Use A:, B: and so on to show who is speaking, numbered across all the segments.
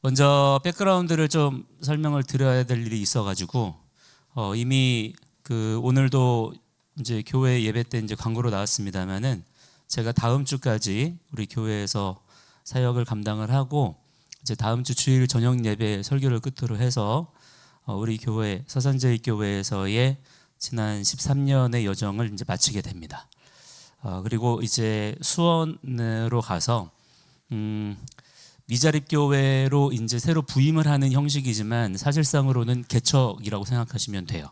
A: 먼저 백그라운드를 좀 설명을 드려야 될 일이 있어가지고 이미 오늘도 이제 교회 예배 때 이제 광고로 나왔습니다만은 제가 다음 주까지 우리 교회에서 사역을 감당을 하고 이제 다음 주 주일 저녁 예배 설교를 끝으로 해서 우리 교회 서산제일교회에서의 지난 13년의 여정을 이제 마치게 됩니다. 그리고 이제 수원으로 가서 미자립교회로 이제 새로 부임을 하는 형식이지만 사실상으로는 개척이라고 생각하시면 돼요.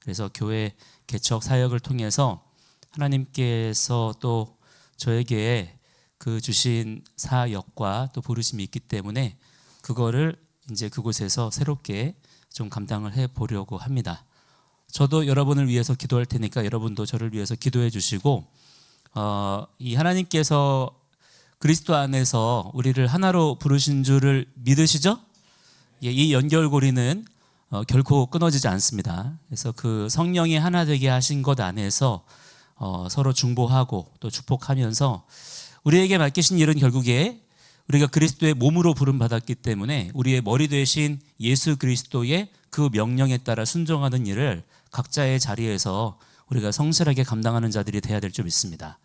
A: 그래서 교회 개척 사역을 통해서 하나님께서 또 저에게 그 주신 사역과 또 부르심이 있기 때문에 그거를 이제 그곳에서 새롭게 좀 감당을 해 보려고 합니다. 저도 여러분을 위해서 기도할 테니까 여러분도 저를 위해서 기도해 주시고 이 하나님께서 그리스도 안에서 우리를 하나로 부르신 줄을 믿으시죠? 이 연결고리는 결코 끊어지지 않습니다. 그래서 그 성령이 하나 되게 하신 것 안에서 서로 중보하고 또 축복하면서 우리에게 맡기신 일은 결국에 우리가 그리스도의 몸으로 부름받았기 때문에 우리의 머리 되신 예수 그리스도의 그 명령에 따라 순종하는 일을 각자의 자리에서 우리가 성실하게 감당하는 자들이 돼야 될 줄 믿습니다.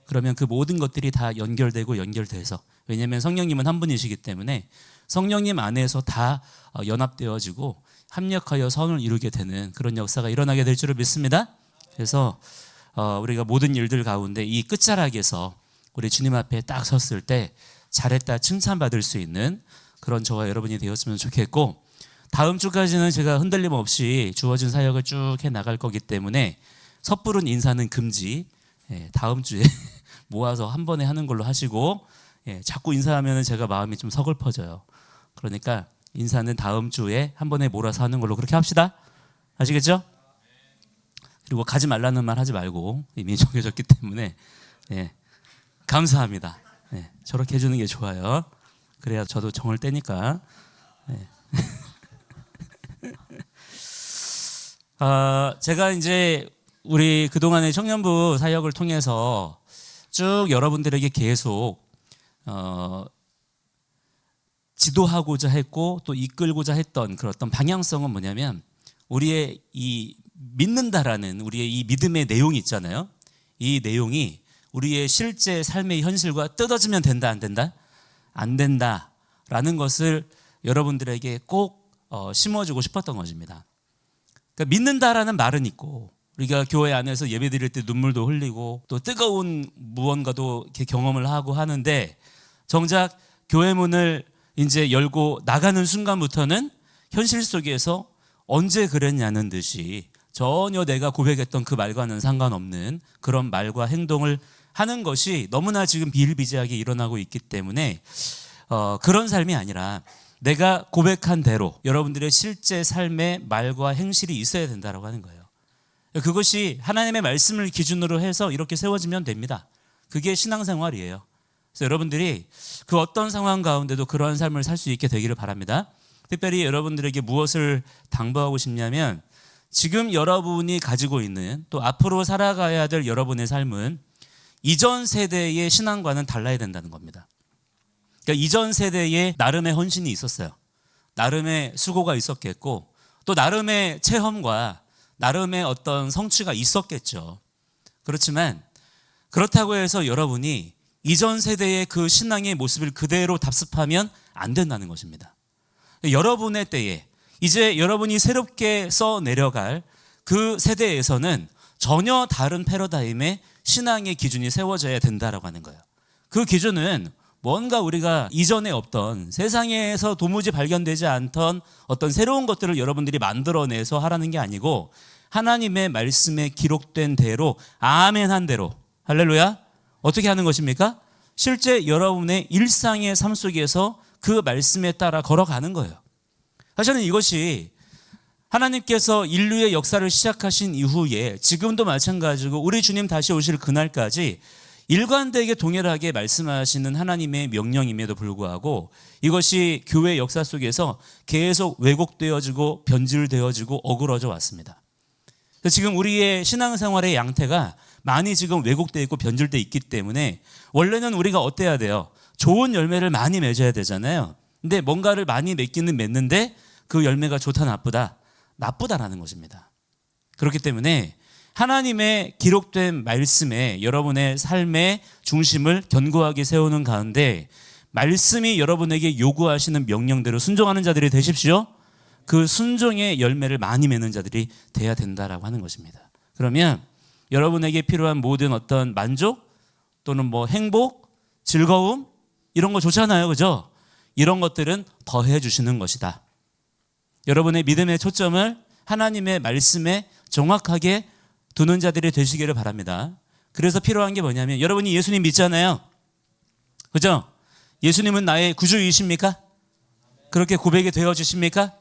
A: 그러면 그 모든 것들이 다 연결되고 연결돼서, 왜냐하면 성령님은 한 분이시기 때문에 성령님 안에서 다 연합되어지고 합력하여 선을 이루게 되는 그런 역사가 일어나게 될 줄을 믿습니다. 그래서 우리가 모든 일들 가운데 이 끝자락에서 우리 주님 앞에 딱 섰을 때 잘했다 칭찬받을 수 있는 그런 저와 여러분이 되었으면 좋겠고, 다음 주까지는 제가 흔들림 없이 주어진 사역을 쭉 해나갈 거기 때문에 섣부른 인사는 금지. 다음 주에 모아서 한 번에 하는 걸로 하시고, 자꾸 인사하면 제가 마음이 좀 서글퍼져요. 그러니까 인사는 다음 주에 한 번에 몰아서 하는 걸로 그렇게 합시다. 아시겠죠? 그리고 가지 말라는 말 하지 말고 이미 정해졌기 때문에 감사합니다. 저렇게 해주는 게 좋아요. 그래야 저도 정을 떼니까. 제가 이제 우리 그동안의 청년부 사역을 통해서 쭉 여러분들에게 계속 지도하고자 했고 또 이끌고자 했던 그런 어떤 방향성은 뭐냐면, 우리의 이 믿는다라는 우리의 이 믿음의 내용이 있잖아요. 이 내용이 우리의 실제 삶의 현실과 뜯어지면 된다 안 된다? 안 된다라는 것을 여러분들에게 꼭 심어주고 싶었던 것입니다. 그러니까 믿는다라는 말은 있고, 우리가 교회 안에서 예배 드릴 때 눈물도 흘리고 또 뜨거운 무언가도 이렇게 경험을 하고 하는데, 정작 교회 문을 이제 열고 나가는 순간부터는 현실 속에서 언제 그랬냐는 듯이 전혀 내가 고백했던 그 말과는 상관없는 그런 말과 행동을 하는 것이 너무나 지금 비일비재하게 일어나고 있기 때문에 그런 삶이 아니라 내가 고백한 대로 여러분들의 실제 삶의 말과 행실이 있어야 된다고 하는 거예요. 그것이 하나님의 말씀을 기준으로 해서 이렇게 세워지면 됩니다. 그게 신앙생활이에요. 그래서 여러분들이 그 어떤 상황 가운데도 그러한 삶을 살 수 있게 되기를 바랍니다. 특별히 여러분들에게 무엇을 당부하고 싶냐면, 지금 여러분이 가지고 있는 또 앞으로 살아가야 될 여러분의 삶은 이전 세대의 신앙과는 달라야 된다는 겁니다. 그러니까 이전 세대에 나름의 헌신이 있었어요. 나름의 수고가 있었겠고 또 나름의 체험과 나름의 어떤 성취가 있었겠죠. 그렇지만 그렇다고 해서 여러분이 이전 세대의 그 신앙의 모습을 그대로 답습하면 안 된다는 것입니다. 여러분의 때에 이제 여러분이 새롭게 써내려갈 그 세대에서는 전혀 다른 패러다임의 신앙의 기준이 세워져야 된다라고 하는 거예요. 그 기준은 뭔가 우리가 이전에 없던, 세상에서 도무지 발견되지 않던 어떤 새로운 것들을 여러분들이 만들어내서 하라는 게 아니고, 하나님의 말씀에 기록된 대로 아멘한 대로, 할렐루야, 어떻게 하는 것입니까? 실제 여러분의 일상의 삶 속에서 그 말씀에 따라 걸어가는 거예요. 사실은 이것이 하나님께서 인류의 역사를 시작하신 이후에 지금도 마찬가지고 우리 주님 다시 오실 그날까지 일관되게 동일하게 말씀하시는 하나님의 명령임에도 불구하고 이것이 교회 역사 속에서 계속 왜곡되어지고 변질되어지고 어그러져 왔습니다. 지금 우리의 신앙생활의 양태가 많이 지금 왜곡되어 있고 변질되어 있기 때문에 원래는 우리가 어때야 돼요? 좋은 열매를 많이 맺어야 되잖아요. 근데 뭔가를 많이 맺기는 맺는데 그 열매가 좋다 나쁘다? 나쁘다라는 것입니다. 그렇기 때문에 하나님의 기록된 말씀에 여러분의 삶의 중심을 견고하게 세우는 가운데 말씀이 여러분에게 요구하시는 명령대로 순종하는 자들이 되십시오. 그 순종의 열매를 많이 맺는 자들이 돼야 된다라고 하는 것입니다. 그러면 여러분에게 필요한 모든 어떤 만족 또는 뭐 행복, 즐거움 이런 거 좋잖아요. 그죠? 이런 것들은 더해 주시는 것이다. 여러분의 믿음의 초점을 하나님의 말씀에 정확하게 두는 자들이 되시기를 바랍니다. 그래서 필요한 게 뭐냐면 여러분이 예수님 믿잖아요. 그죠? 예수님은 나의 구주이십니까? 그렇게 고백이 되어지십니까?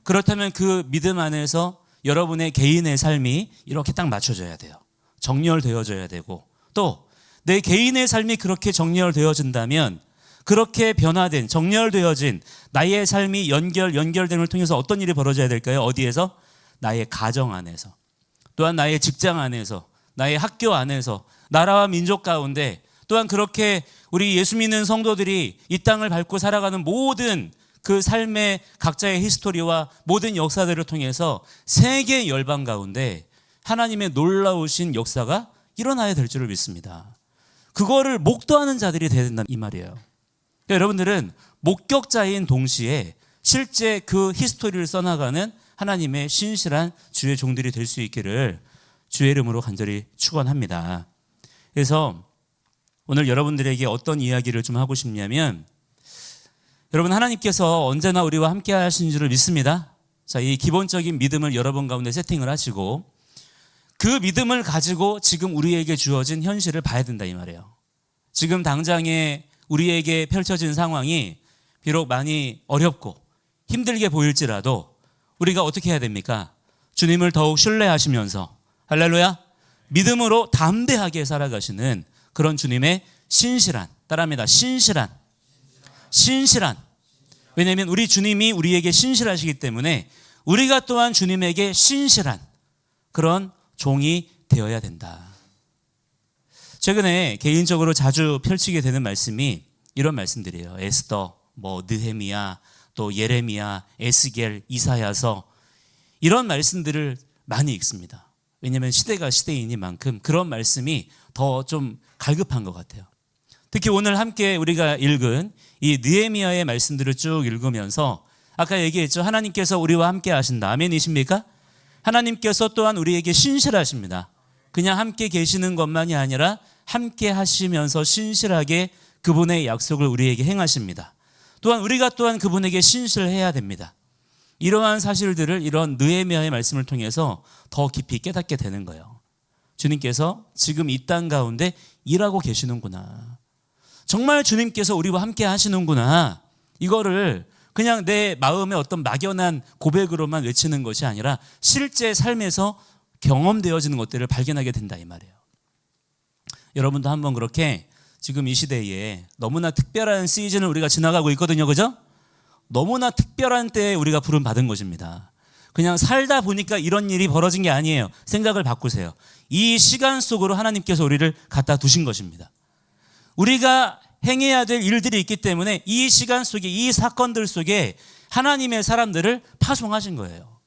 A: 그렇다면 그 믿음 안에서 여러분의 개인의 삶이 이렇게 딱 맞춰져야 돼요. 정렬되어져야 되고 또 내 개인의 삶이 그렇게 정렬되어진다면 그렇게 변화된 정렬되어진 나의 삶이 연결됨을 통해서 어떤 일이 벌어져야 될까요? 어디에서? 나의 가정 안에서 또한 나의 직장 안에서 나의 학교 안에서 나라와 민족 가운데 또한 그렇게 우리 예수 믿는 성도들이 이 땅을 밟고 살아가는 모든 그 삶의 각자의 히스토리와 모든 역사들을 통해서 세계 열방 가운데 하나님의 놀라우신 역사가 일어나야 될 줄을 믿습니다. 그거를 목도하는 자들이 돼야 된다 이 말이에요. 그러니까 여러분들은 목격자인 동시에 실제 그 히스토리를 써나가는 하나님의 신실한 주의 종들이 될 수 있기를 주의 이름으로 간절히 축원합니다. 그래서 오늘 여러분들에게 어떤 이야기를 좀 하고 싶냐면 여러분 하나님께서 언제나 우리와 함께 하신 줄을 믿습니다. 자, 이 기본적인 믿음을 여러분 가운데 세팅을 하시고 그 믿음을 가지고 지금 우리에게 주어진 현실을 봐야 된다 이 말이에요. 지금 당장에 우리에게 펼쳐진 상황이 비록 많이 어렵고 힘들게 보일지라도 우리가 어떻게 해야 됩니까? 주님을 더욱 신뢰하시면서 할렐루야 믿음으로 담대하게 살아가시는 그런 주님의 신실한 따라합니다. 신실한 왜냐하면 우리 주님이 우리에게 신실하시기 때문에 우리가 또한 주님에게 신실한 그런 종이 되어야 된다. 최근에 개인적으로 자주 펼치게 되는 말씀이 이런 말씀들이에요. 에스더, 느헤미야, 또 예레미야, 에스겔, 이사야서 이런 말씀들을 많이 읽습니다. 왜냐하면 시대가 시대이니만큼 그런 말씀이 더 좀 갈급한 것 같아요. 특히 오늘 함께 우리가 읽은 이 느헤미야의 말씀들을 쭉 읽으면서 아까 얘기했죠. 하나님께서 우리와 함께 하신다. 아멘이십니까? 하나님께서 또한 우리에게 신실하십니다. 그냥 함께 계시는 것만이 아니라 함께 하시면서 신실하게 그분의 약속을 우리에게 행하십니다. 또한 우리가 또한 그분에게 신실해야 됩니다. 이러한 사실들을 이런 느헤미야의 말씀을 통해서 더 깊이 깨닫게 되는 거예요. 주님께서 지금 이 땅 가운데 일하고 계시는구나. 정말 주님께서 우리와 함께 하시는구나. 이거를 그냥 내 마음의 어떤 막연한 고백으로만 외치는 것이 아니라 실제 삶에서 경험되어지는 것들을 발견하게 된다 이 말이에요. 여러분도 한번 그렇게 지금 이 시대에 너무나 특별한 시즌을 우리가 지나가고 있거든요. 그죠? 너무나 특별한 때에 우리가 부름받은 것입니다. 그냥 살다 보니까 이런 일이 벌어진 게 아니에요. 생각을 바꾸세요. 이 시간 속으로 하나님께서 우리를 갖다 두신 것입니다. 우리가 행해야 될 일들이 있기 때문에 이 시간 속에 이 사건들 속에 하나님의 사람들을 파송하신 거예요.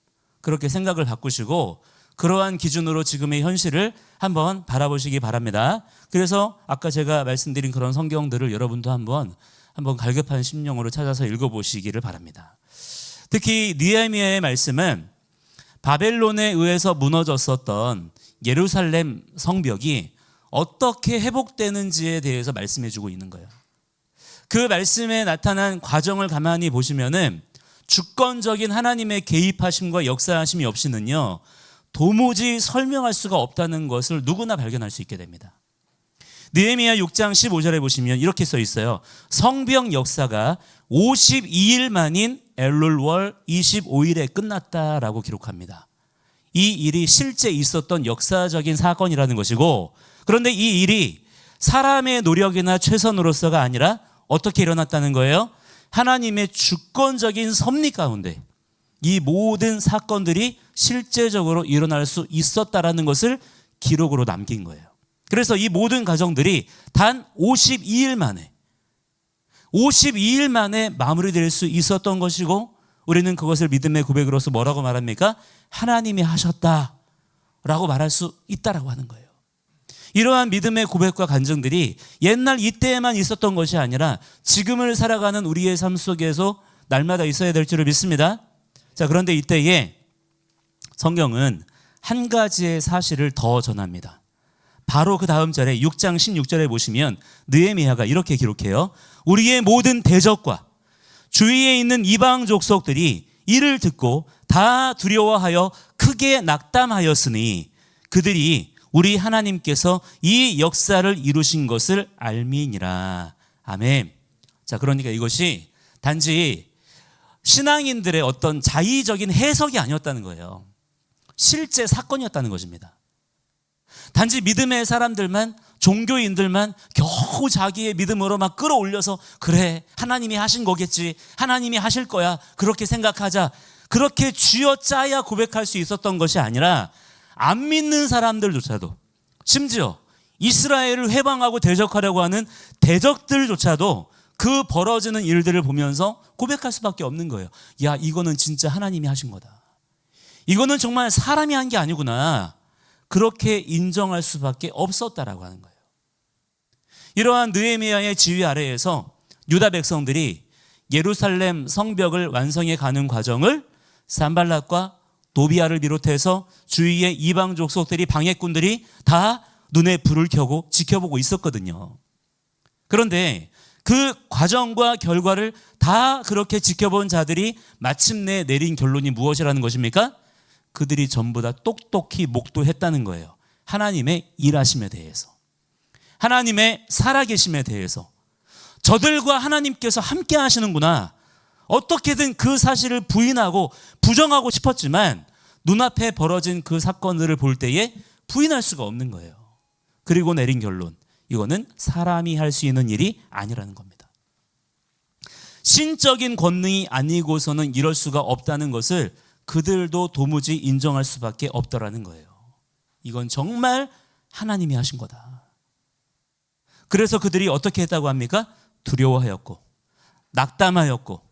A: 그렇게 생각을 바꾸시고 그러한 기준으로 지금의 현실을 한번 바라보시기 바랍니다. 그래서 아까 제가 말씀드린 그런 성경들을 여러분도 한번 갈급한 심령으로 찾아서 읽어보시기를 바랍니다. 특히 느헤미야의 말씀은 바벨론에 의해서 무너졌었던 예루살렘 성벽이 어떻게 회복되는지에 대해서 말씀해주고 있는 거예요. 그 말씀에 나타난 과정을 가만히 보시면은 주권적인 하나님의 개입하심과 역사하심이 없이는요 도무지 설명할 수가 없다는 것을 누구나 발견할 수 있게 됩니다. 느헤미야 6장 15절에 보시면 이렇게 써 있어요. 성벽 역사가 52일 만인 엘룰월 25일에 끝났다라고 기록합니다. 이 일이 실제 있었던 역사적인 사건이라는 것이고 그런데 이 일이 사람의 노력이나 최선으로서가 아니라 어떻게 일어났다는 거예요? 하나님의 주권적인 섭리 가운데 이 모든 사건들이 실제적으로 일어날 수 있었다라는 것을 기록으로 남긴 거예요. 그래서 이 모든 가정들이 단 52일 만에 52일 만에 마무리될 수 있었던 것이고, 우리는 그것을 믿음의 고백으로서 뭐라고 말합니까? 하나님이 하셨다라고 말할 수 있다라고 하는 거예요. 이러한 믿음의 고백과 간증들이 옛날 이때에만 있었던 것이 아니라 지금을 살아가는 우리의 삶 속에서 날마다 있어야 될 줄을 믿습니다. 자, 그런데 이때에 성경은 한 가지의 사실을 더 전합니다. 바로 그 다음 절에 6장 16절에 보시면 느헤미야가 이렇게 기록해요. 우리의 모든 대적과 주위에 있는 이방 족속들이 이를 듣고 다 두려워하여 크게 낙담하였으니 그들이 우리 하나님께서 이 역사를 이루신 것을 알미니라. 아멘. 자, 그러니까 이것이 단지 신앙인들의 어떤 자의적인 해석이 아니었다는 거예요. 실제 사건이었다는 것입니다. 단지 믿음의 사람들만, 종교인들만 겨우 자기의 믿음으로 막 끌어올려서 그래, 하나님이 하신 거겠지, 하나님이 하실 거야, 그렇게 생각하자, 그렇게 쥐어짜야 고백할 수 있었던 것이 아니라 안 믿는 사람들조차도, 심지어 이스라엘을 회방하고 대적하려고 하는 대적들조차도 그 벌어지는 일들을 보면서 고백할 수밖에 없는 거예요. 야, 이거는 진짜 하나님이 하신 거다. 이거는 정말 사람이 한 게 아니구나. 그렇게 인정할 수밖에 없었다라고 하는 거예요. 이러한 느헤미야의 지휘 아래에서 유다 백성들이 예루살렘 성벽을 완성해 가는 과정을 산발락과 도비아를 비롯해서 주위의 이방 족속들이, 방해꾼들이 다 눈에 불을 켜고 지켜보고 있었거든요. 그런데 그 과정과 결과를 다 그렇게 지켜본 자들이 마침내 내린 결론이 무엇이라는 것입니까? 그들이 전부 다 똑똑히 목도했다는 거예요. 하나님의 일하심에 대해서, 하나님의 살아계심에 대해서, 저들과 하나님께서 함께 하시는구나, 어떻게든 그 사실을 부인하고 부정하고 싶었지만 눈앞에 벌어진 그 사건들을 볼 때에 부인할 수가 없는 거예요. 그리고 내린 결론, 이거는 사람이 할 수 있는 일이 아니라는 겁니다. 신적인 권능이 아니고서는 이럴 수가 없다는 것을 그들도 도무지 인정할 수밖에 없더라는 거예요. 이건 정말 하나님이 하신 거다. 그래서 그들이 어떻게 했다고 합니까? 두려워하였고 낙담하였고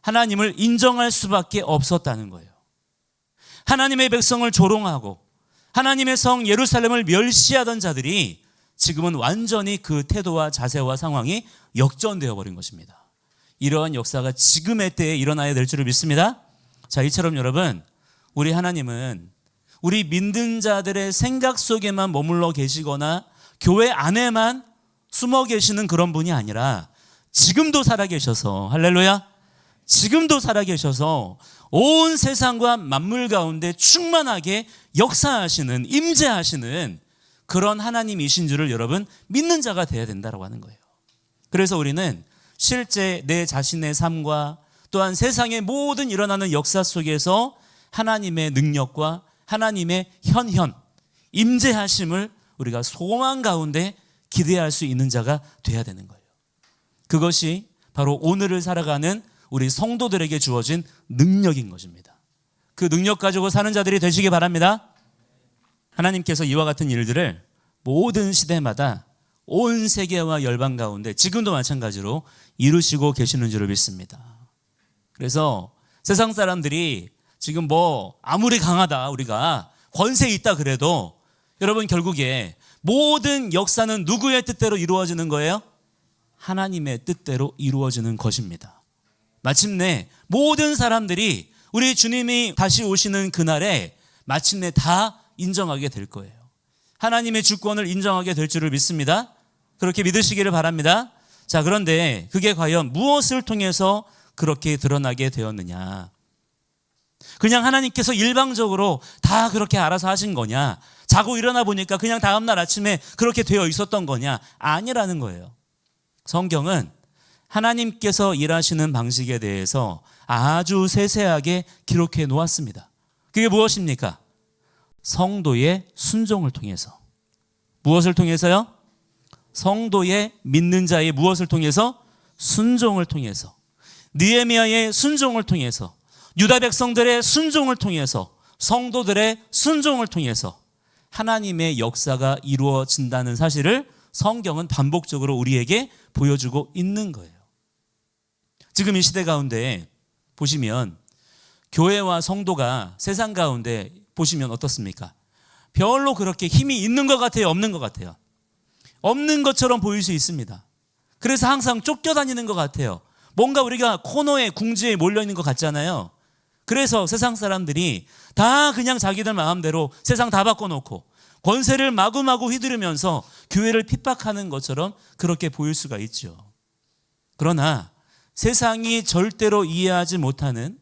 A: 하나님을 인정할 수밖에 없었다는 거예요. 하나님의 백성을 조롱하고 하나님의 성 예루살렘을 멸시하던 자들이 지금은 완전히 그 태도와 자세와 상황이 역전되어 버린 것입니다. 이러한 역사가 지금의 때에 일어나야 될 줄을 믿습니다. 자, 이처럼 여러분, 우리 하나님은 우리 믿는 자들의 생각 속에만 머물러 계시거나 교회 안에만 숨어 계시는 그런 분이 아니라 지금도 살아계셔서, 할렐루야, 지금도 살아계셔서 온 세상과 만물 가운데 충만하게 역사하시는, 임재하시는 그런 하나님이신 줄을 여러분 믿는 자가 되어야 된다고 하는 거예요. 그래서 우리는 실제 내 자신의 삶과 또한 세상의 모든 일어나는 역사 속에서 하나님의 능력과 하나님의 현현, 임재하심을 우리가 소망 가운데 기대할 수 있는 자가 되어야 되는 거예요. 그것이 바로 오늘을 살아가는 우리 성도들에게 주어진 능력인 것입니다. 그 능력 가지고 사는 자들이 되시기 바랍니다. 하나님께서 이와 같은 일들을 모든 시대마다 온 세계와 열방 가운데 지금도 마찬가지로 이루시고 계시는 줄을 믿습니다. 그래서 세상 사람들이 지금 뭐 아무리 강하다, 우리가 권세 있다 그래도 여러분 결국에 모든 역사는 누구의 뜻대로 이루어지는 거예요? 하나님의 뜻대로 이루어지는 것입니다. 마침내 모든 사람들이 우리 주님이 다시 오시는 그날에 마침내 다 인정하게 될 거예요. 하나님의 주권을 인정하게 될 줄을 믿습니다. 그렇게 믿으시기를 바랍니다. 자, 그런데 그게 과연 무엇을 통해서 그렇게 드러나게 되었느냐? 그냥 하나님께서 일방적으로 다 그렇게 알아서 하신 거냐? 자고 일어나 보니까 그냥 다음날 아침에 그렇게 되어 있었던 거냐? 아니라는 거예요. 성경은 하나님께서 일하시는 방식에 대해서 아주 세세하게 기록해 놓았습니다. 그게 무엇입니까? 성도의 순종을 통해서. 무엇을 통해서요? 성도의 믿는 자의 무엇을 통해서? 순종을 통해서. 느헤미야의 순종을 통해서, 유다 백성들의 순종을 통해서, 성도들의 순종을 통해서 하나님의 역사가 이루어진다는 사실을 성경은 반복적으로 우리에게 보여주고 있는 거예요. 지금 이 시대 가운데 보시면 교회와 성도가 세상 가운데 보시면 어떻습니까? 별로 그렇게 힘이 있는 것 같아요? 없는 것 같아요? 없는 것처럼 보일 수 있습니다. 그래서 항상 쫓겨다니는 것 같아요. 뭔가 우리가 코너에 궁지에 몰려있는 것 같잖아요. 그래서 세상 사람들이 다 그냥 자기들 마음대로 세상 다 바꿔놓고 권세를 마구마구 휘두르면서 교회를 핍박하는 것처럼 그렇게 보일 수가 있죠. 그러나 세상이 절대로 이해하지 못하는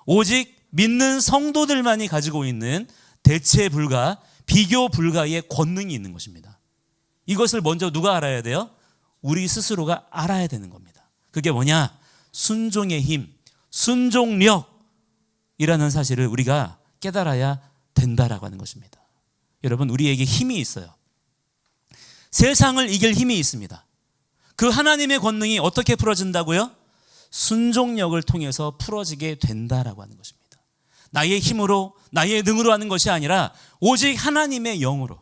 A: 오직 믿는 성도들만이 가지고 있는 대체 불가, 비교 불가의 권능이 있는 것입니다. 이것을 먼저 누가 알아야 돼요? 우리 스스로가 알아야 되는 겁니다. 그게 뭐냐? 순종의 힘, 순종력이라는 사실을 우리가 깨달아야 된다라고 하는 것입니다. 여러분, 우리에게 힘이 있어요. 세상을 이길 힘이 있습니다. 그 하나님의 권능이 어떻게 풀어진다고요? 순종력을 통해서 풀어지게 된다라고 하는 것입니다. 나의 힘으로, 나의 능으로 하는 것이 아니라 오직 하나님의 영으로,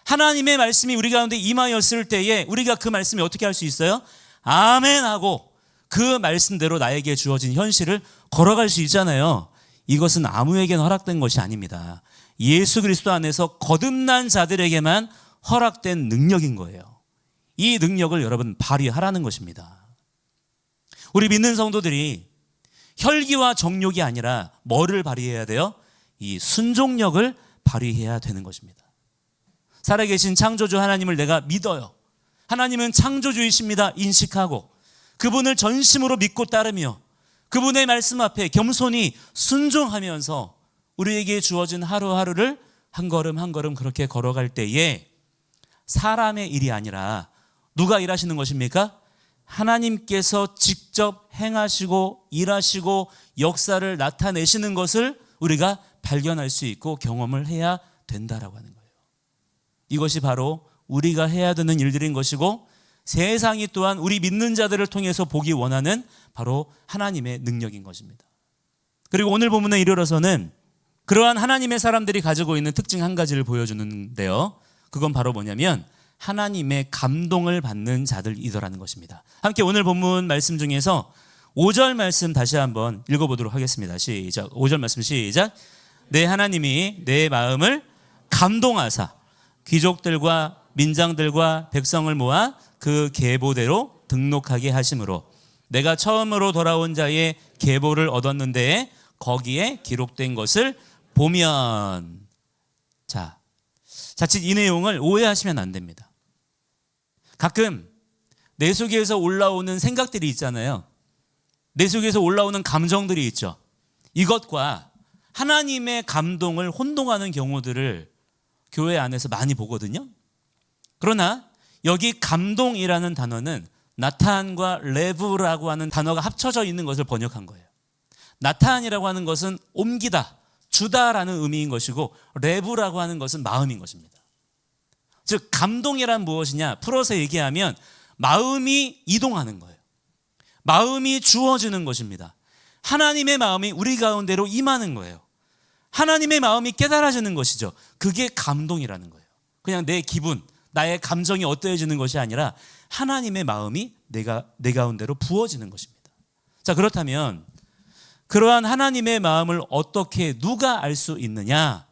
A: 하나님의 말씀이 우리 가운데 임하였을 때에 우리가 그 말씀이 어떻게 할 수 있어요? 아멘 하고 그 말씀대로 나에게 주어진 현실을 걸어갈 수 있잖아요. 이것은 아무에게나 허락된 것이 아닙니다. 예수 그리스도 안에서 거듭난 자들에게만 허락된 능력인 거예요. 이 능력을 여러분 발휘하라는 것입니다. 우리 믿는 성도들이 혈기와 정욕이 아니라 뭐를 발휘해야 돼요? 이 순종력을 발휘해야 되는 것입니다. 살아계신 창조주 하나님을 내가 믿어요. 하나님은 창조주이십니다. 인식하고 그분을 전심으로 믿고 따르며 그분의 말씀 앞에 겸손히 순종하면서 우리에게 주어진 하루하루를 한 걸음 한 걸음 그렇게 걸어갈 때에 사람의 일이 아니라 누가 일하시는 것입니까? 하나님께서 직접 행하시고 일하시고 역사를 나타내시는 것을 우리가 발견할 수 있고 경험을 해야 된다라고 하는 거예요. 이것이 바로 우리가 해야 되는 일들인 것이고 세상이 또한 우리 믿는 자들을 통해서 보기 원하는 바로 하나님의 능력인 것입니다. 그리고 오늘 본문에 이르러서는 그러한 하나님의 사람들이 가지고 있는 특징 한 가지를 보여주는데요. 그건 바로 뭐냐면 하나님의 감동을 받는 자들이더라는 것입니다. 함께 오늘 본문 말씀 중에서 5절 말씀 다시 한번 읽어보도록 하겠습니다. 시작. 5절 말씀 시작. 내 하나님이 내 마음을 감동하사 귀족들과 민장들과 백성을 모아 그 계보대로 등록하게 하심으로 내가 처음으로 돌아온 자의 계보를 얻었는데 거기에 기록된 것을 보면, 자칫 이 내용을 오해하시면 안 됩니다. 가끔 내 속에서 올라오는 생각들이 있잖아요. 내 속에서 올라오는 감정들이 있죠. 이것과 하나님의 감동을 혼동하는 경우들을 교회 안에서 많이 보거든요. 그러나 여기 감동이라는 단어는 나탄과 레브라고 하는 단어가 합쳐져 있는 것을 번역한 거예요. 나탄이라고 하는 것은 옮기다, 주다라는 의미인 것이고 레브라고 하는 것은 마음인 것입니다. 즉 감동이란 무엇이냐? 풀어서 얘기하면 마음이 이동하는 거예요. 마음이 주어지는 것입니다. 하나님의 마음이 우리 가운데로 임하는 거예요. 하나님의 마음이 깨달아지는 것이죠. 그게 감동이라는 거예요. 그냥 내 기분, 나의 감정이 어떠해지는 것이 아니라 하나님의 마음이 내 가운데로 부어지는 것입니다. 자, 그렇다면 그러한 하나님의 마음을 어떻게 누가 알 수 있느냐?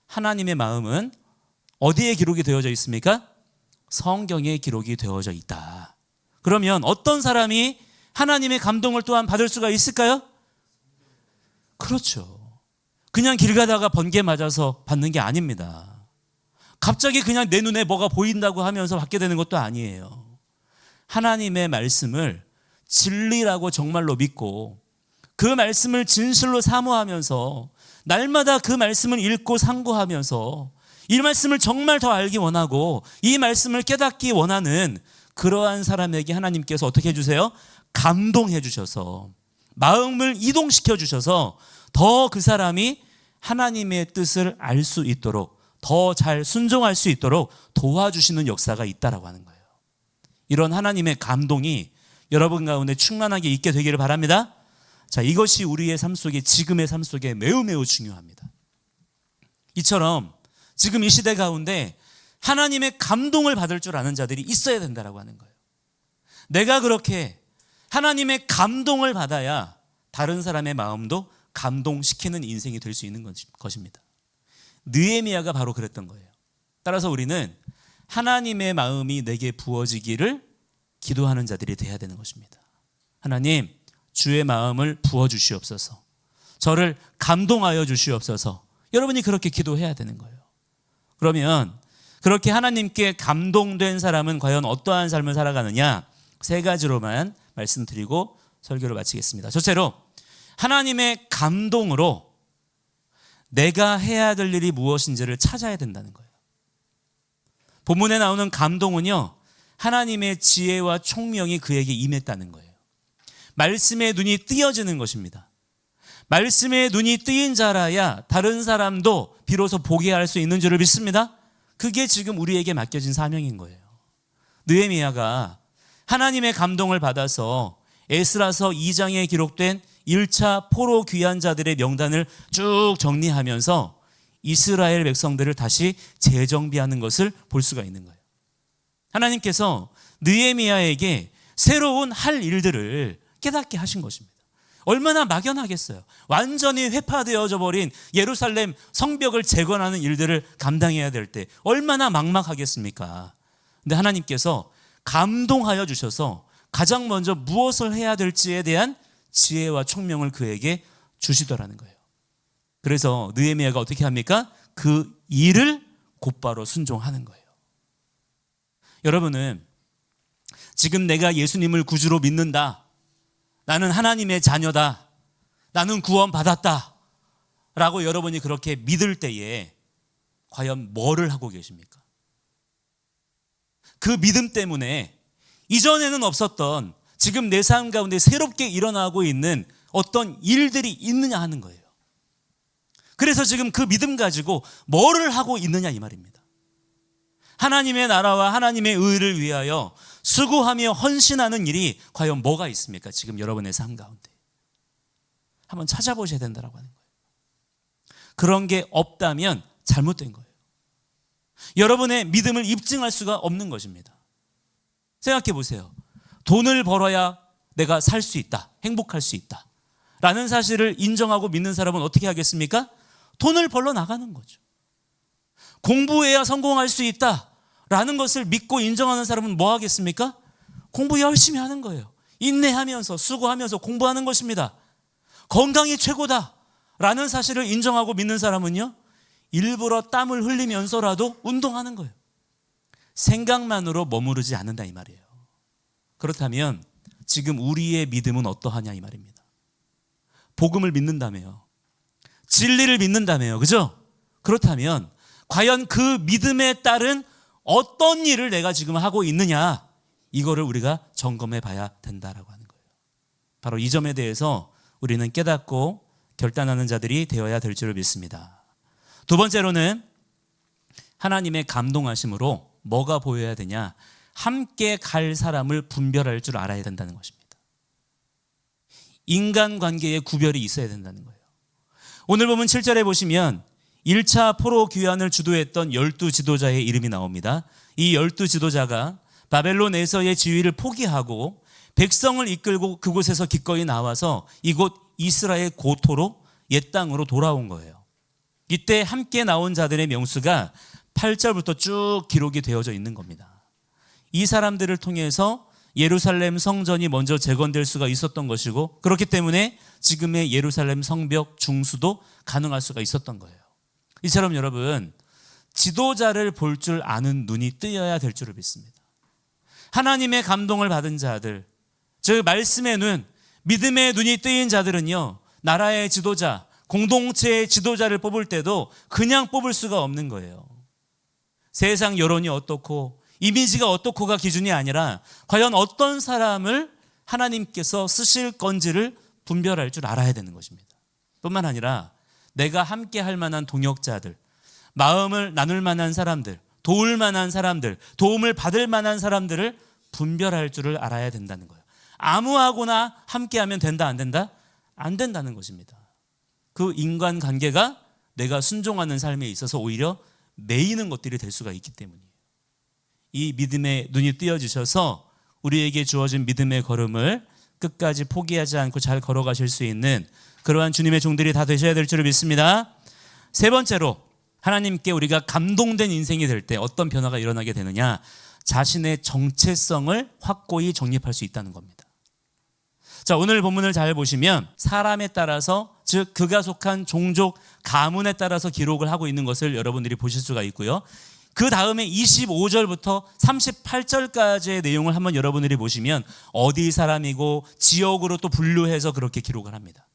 A: 하나님의 마음은 어디에 기록이 되어져 있습니까? 성경에 기록이 되어져 있다. 그러면 어떤 사람이 하나님의 감동을 또한 받을 수가 있을까요? 그렇죠. 그냥 길 가다가 번개 맞아서 받는 게 아닙니다. 갑자기 그냥 내 눈에 뭐가 보인다고 하면서 받게 되는 것도 아니에요. 하나님의 말씀을 진리라고 정말로 믿고 그 말씀을 진실로 사모하면서 날마다 그 말씀을 읽고 상고하면서 이 말씀을 정말 더 알기 원하고 이 말씀을 깨닫기 원하는 그러한 사람에게 하나님께서 어떻게 해주세요? 감동해 주셔서 마음을 이동시켜 주셔서 더 그 사람이 하나님의 뜻을 알 수 있도록 더 잘 순종할 수 있도록 도와주시는 역사가 있다라고 하는 거예요. 이런 하나님의 감동이 여러분 가운데 충만하게 있게 되기를 바랍니다. 자, 이것이 우리의 삶 속에 지금의 삶 속에 매우 매우 중요합니다. 이처럼 지금 이 시대 가운데 하나님의 감동을 받을 줄 아는 자들이 있어야 된다라고 하는 거예요. 내가 그렇게 하나님의 감동을 받아야 다른 사람의 마음도 감동시키는 인생이 될 수 있는 것입니다. 느헤미야가 바로 그랬던 거예요. 따라서 우리는 하나님의 마음이 내게 부어지기를 기도하는 자들이 되어야 되는 것입니다. 하나님, 주의 마음을 부어주시옵소서. 저를 감동하여 주시옵소서. 여러분이 그렇게 기도해야 되는 거예요. 그러면 그렇게 하나님께 감동된 사람은 과연 어떠한 삶을 살아가느냐? 세 가지로만 말씀드리고 설교를 마치겠습니다. 첫째로, 하나님의 감동으로 내가 해야 될 일이 무엇인지를 찾아야 된다는 거예요. 본문에 나오는 감동은요, 하나님의 지혜와 총명이 그에게 임했다는 거예요. 말씀의 눈이 띄어지는 것입니다. 말씀의 눈이 뜨인 자라야 다른 사람도 비로소 보게 할 수 있는 줄을 믿습니다. 그게 지금 우리에게 맡겨진 사명인 거예요. 느헤미야가 하나님의 감동을 받아서 에스라서 2장에 기록된 1차 포로 귀환 자들의 명단을 쭉 정리하면서 이스라엘 백성들을 다시 재정비하는 것을 볼 수가 있는 거예요. 하나님께서 느헤미야에게 새로운 할 일들을 깨닫게 하신 것입니다. 얼마나 막연하겠어요. 완전히 회파되어져 버린 예루살렘 성벽을 재건하는 일들을 감당해야 될 때 얼마나 막막하겠습니까? 근데 하나님께서 감동하여 주셔서 가장 먼저 무엇을 해야 될지에 대한 지혜와 총명을 그에게 주시더라는 거예요. 그래서 느헤미야가 어떻게 합니까? 그 일을 곧바로 순종하는 거예요. 여러분은 지금 내가 예수님을 구주로 믿는다, 나는 하나님의 자녀다, 나는 구원받았다 라고 여러분이 그렇게 믿을 때에 과연 뭐를 하고 계십니까? 그 믿음 때문에 이전에는 없었던 지금 내 삶 가운데 새롭게 일어나고 있는 어떤 일들이 있느냐 하는 거예요. 그래서 지금 그 믿음 가지고 뭐를 하고 있느냐 이 말입니다. 하나님의 나라와 하나님의 의를 위하여 수고하며 헌신하는 일이 과연 뭐가 있습니까? 지금 여러분의 삶 가운데 한번 찾아보셔야 된다고 하는 거예요. 그런 게 없다면 잘못된 거예요. 여러분의 믿음을 입증할 수가 없는 것입니다. 생각해 보세요. 돈을 벌어야 내가 살 수 있다, 행복할 수 있다 라는 사실을 인정하고 믿는 사람은 어떻게 하겠습니까? 돈을 벌러 나가는 거죠. 공부해야 성공할 수 있다 라는 것을 믿고 인정하는 사람은 뭐 하겠습니까? 공부 열심히 하는 거예요. 인내하면서 수고하면서 공부하는 것입니다. 건강이 최고다 라는 사실을 인정하고 믿는 사람은요, 일부러 땀을 흘리면서라도 운동하는 거예요. 생각만으로 머무르지 않는다 이 말이에요. 그렇다면 지금 우리의 믿음은 어떠하냐 이 말입니다. 복음을 믿는다며요. 진리를 믿는다며요. 그죠? 그렇다면 과연 그 믿음에 따른 어떤 일을 내가 지금 하고 있느냐, 이거를 우리가 점검해 봐야 된다라고 하는 거예요. 바로 이 점에 대해서 우리는 깨닫고 결단하는 자들이 되어야 될 줄을 믿습니다. 두 번째로는 하나님의 감동하심으로 뭐가 보여야 되냐? 함께 갈 사람을 분별할 줄 알아야 된다는 것입니다. 인간관계에 구별이 있어야 된다는 거예요. 오늘 보면 7절에 보시면 1차 포로 귀환을 주도했던 12 지도자의 이름이 나옵니다. 이 12 지도자가 바벨론에서의 지위를 포기하고 백성을 이끌고 그곳에서 기꺼이 나와서 이곳 이스라엘 고토로 옛 땅으로 돌아온 거예요. 이때 함께 나온 자들의 명수가 8절부터 쭉 기록이 되어져 있는 겁니다. 이 사람들을 통해서 예루살렘 성전이 먼저 재건될 수가 있었던 것이고, 그렇기 때문에 지금의 예루살렘 성벽 중수도 가능할 수가 있었던 거예요. 이처럼 여러분, 지도자를 볼 줄 아는 눈이 뜨여야 될 줄을 믿습니다. 하나님의 감동을 받은 자들, 즉 말씀의 눈, 믿음의 눈이 뜨인 자들은요, 나라의 지도자, 공동체의 지도자를 뽑을 때도 그냥 뽑을 수가 없는 거예요. 세상 여론이 어떻고 이미지가 어떻고가 기준이 아니라 과연 어떤 사람을 하나님께서 쓰실 건지를 분별할 줄 알아야 되는 것입니다. 뿐만 아니라 내가 함께 할 만한 동역자들, 마음을 나눌 만한 사람들, 도울 만한 사람들, 도움을 받을 만한 사람들을 분별할 줄을 알아야 된다는 거예요. 아무하고나 함께하면 된다 안 된다? 안 된다는 것입니다. 그 인간관계가 내가 순종하는 삶에 있어서 오히려 매이는 것들이 될 수가 있기 때문이에요. 이 믿음의 눈이 띄어주셔서 우리에게 주어진 믿음의 걸음을 끝까지 포기하지 않고 잘 걸어가실 수 있는 그러한 주님의 종들이 다 되셔야 될 줄을 믿습니다. 세 번째로 하나님께 우리가 감동된 인생이 될 때 어떤 변화가 일어나게 되느냐? 자신의 정체성을 확고히 정립할 수 있다는 겁니다. 자, 오늘 본문을 잘 보시면 사람에 따라서, 즉 그가 속한 종족, 가문에 따라서 기록을 하고 있는 것을 여러분들이 보실 수가 있고요. 그 다음에 25절부터 38절까지의 내용을 한번 여러분들이 보시면 어디 사람이고 지역으로 또 분류해서 그렇게 기록을 합니다.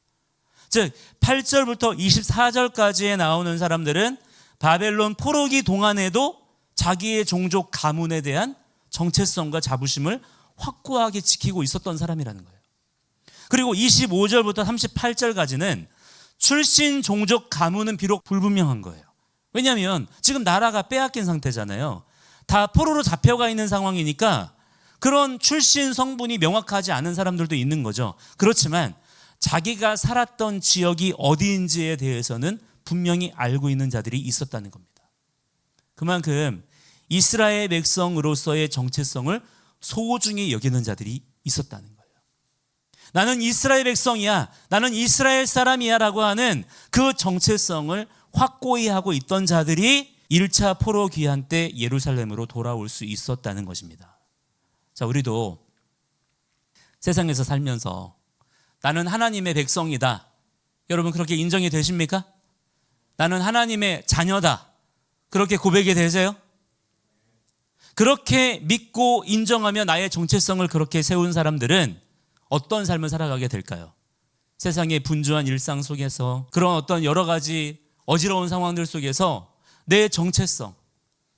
A: 즉 8절부터 24절까지에 나오는 사람들은 바벨론 포로기 동안에도 자기의 종족 가문에 대한 정체성과 자부심을 확고하게 지키고 있었던 사람이라는 거예요. 그리고 25절부터 38절까지는 출신 종족 가문은 비록 불분명한 거예요. 왜냐하면 지금 나라가 빼앗긴 상태잖아요. 다 포로로 잡혀가 있는 상황이니까 그런 출신 성분이 명확하지 않은 사람들도 있는 거죠. 그렇지만 자기가 살았던 지역이 어디인지에 대해서는 분명히 알고 있는 자들이 있었다는 겁니다. 그만큼 이스라엘 백성으로서의 정체성을 소중히 여기는 자들이 있었다는 거예요. 나는 이스라엘 백성이야, 나는 이스라엘 사람이야 라고 하는 그 정체성을 확고히 하고 있던 자들이 1차 포로 귀환 때 예루살렘으로 돌아올 수 있었다는 것입니다. 자, 우리도 세상에서 살면서 나는 하나님의 백성이다, 여러분 그렇게 인정이 되십니까? 나는 하나님의 자녀다, 그렇게 고백이 되세요? 그렇게 믿고 인정하며 나의 정체성을 그렇게 세운 사람들은 어떤 삶을 살아가게 될까요? 세상의 분주한 일상 속에서, 그런 어떤 여러 가지 어지러운 상황들 속에서 내 정체성,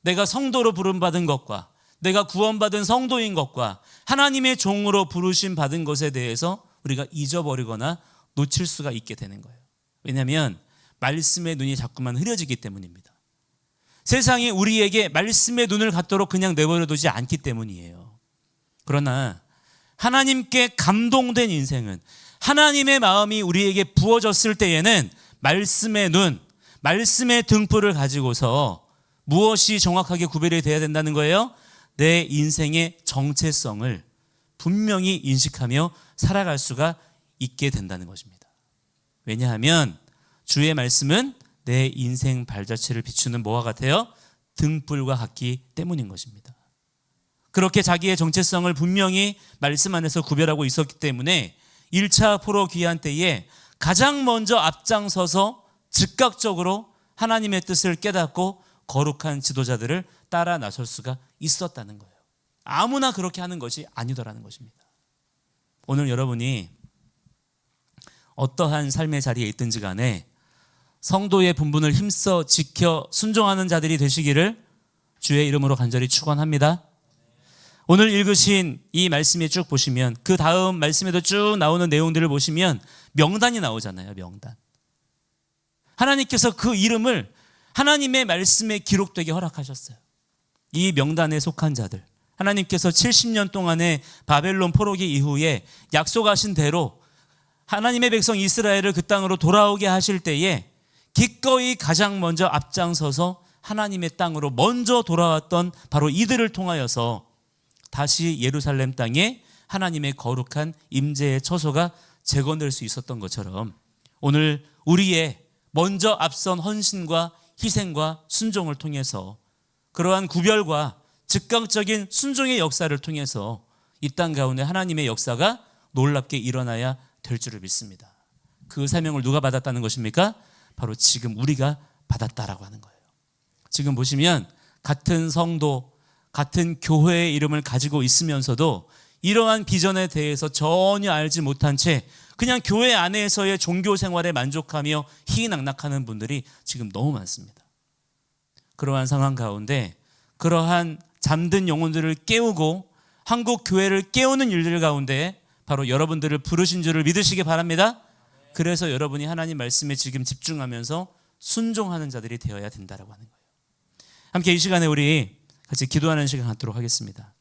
A: 내가 성도로 부름받은 것과 내가 구원받은 성도인 것과 하나님의 종으로 부르심 받은 것에 대해서 우리가 잊어버리거나 놓칠 수가 있게 되는 거예요. 왜냐하면 말씀의 눈이 자꾸만 흐려지기 때문입니다. 세상이 우리에게 말씀의 눈을 갖도록 그냥 내버려두지 않기 때문이에요. 그러나 하나님께 감동된 인생은, 하나님의 마음이 우리에게 부어졌을 때에는 말씀의 눈, 말씀의 등불을 가지고서 무엇이 정확하게 구별이 돼야 된다는 거예요? 내 인생의 정체성을 분명히 인식하며 살아갈 수가 있게 된다는 것입니다. 왜냐하면 주의 말씀은 내 인생 발자취를 비추는 뭐와 같아요? 등불과 같기 때문인 것입니다. 그렇게 자기의 정체성을 분명히 말씀 안에서 구별하고 있었기 때문에 1차 포로 귀환 때에 가장 먼저 앞장서서 즉각적으로 하나님의 뜻을 깨닫고 거룩한 지도자들을 따라 나설 수가 있었다는 거예요. 아무나 그렇게 하는 것이 아니더라는 것입니다. 오늘 여러분이 어떠한 삶의 자리에 있든지 간에 성도의 분분을 힘써 지켜 순종하는 자들이 되시기를 주의 이름으로 간절히 축원합니다. 오늘 읽으신 이 말씀에 쭉 보시면 그 다음 말씀에도 쭉 나오는 내용들을 보시면 명단이 나오잖아요. 명단. 하나님께서 그 이름을 하나님의 말씀에 기록되게 허락하셨어요. 이 명단에 속한 자들, 하나님께서 70년 동안의 바벨론 포로기 이후에 약속하신 대로 하나님의 백성 이스라엘을 그 땅으로 돌아오게 하실 때에 기꺼이 가장 먼저 앞장서서 하나님의 땅으로 먼저 돌아왔던 바로 이들을 통하여서 다시 예루살렘 땅에 하나님의 거룩한 임재의 처소가 재건될 수 있었던 것처럼 오늘 우리의 먼저 앞선 헌신과 희생과 순종을 통해서 그러한 구별과 즉각적인 순종의 역사를 통해서 이 땅 가운데 하나님의 역사가 놀랍게 일어나야 될 줄을 믿습니다. 그 사명을 누가 받았다는 것입니까? 바로 지금 우리가 받았다라고 하는 거예요. 지금 보시면 같은 성도, 같은 교회의 이름을 가지고 있으면서도 이러한 비전에 대해서 전혀 알지 못한 채 그냥 교회 안에서의 종교 생활에 만족하며 희낙낙하는 분들이 지금 너무 많습니다. 그러한 상황 가운데 그러한 잠든 영혼들을 깨우고 한국 교회를 깨우는 일들 가운데 바로 여러분들을 부르신 줄을 믿으시기 바랍니다. 그래서 여러분이 하나님 말씀에 지금 집중하면서 순종하는 자들이 되어야 된다라고 하는 거예요. 함께 이 시간에 우리 같이 기도하는 시간 갖도록 하겠습니다.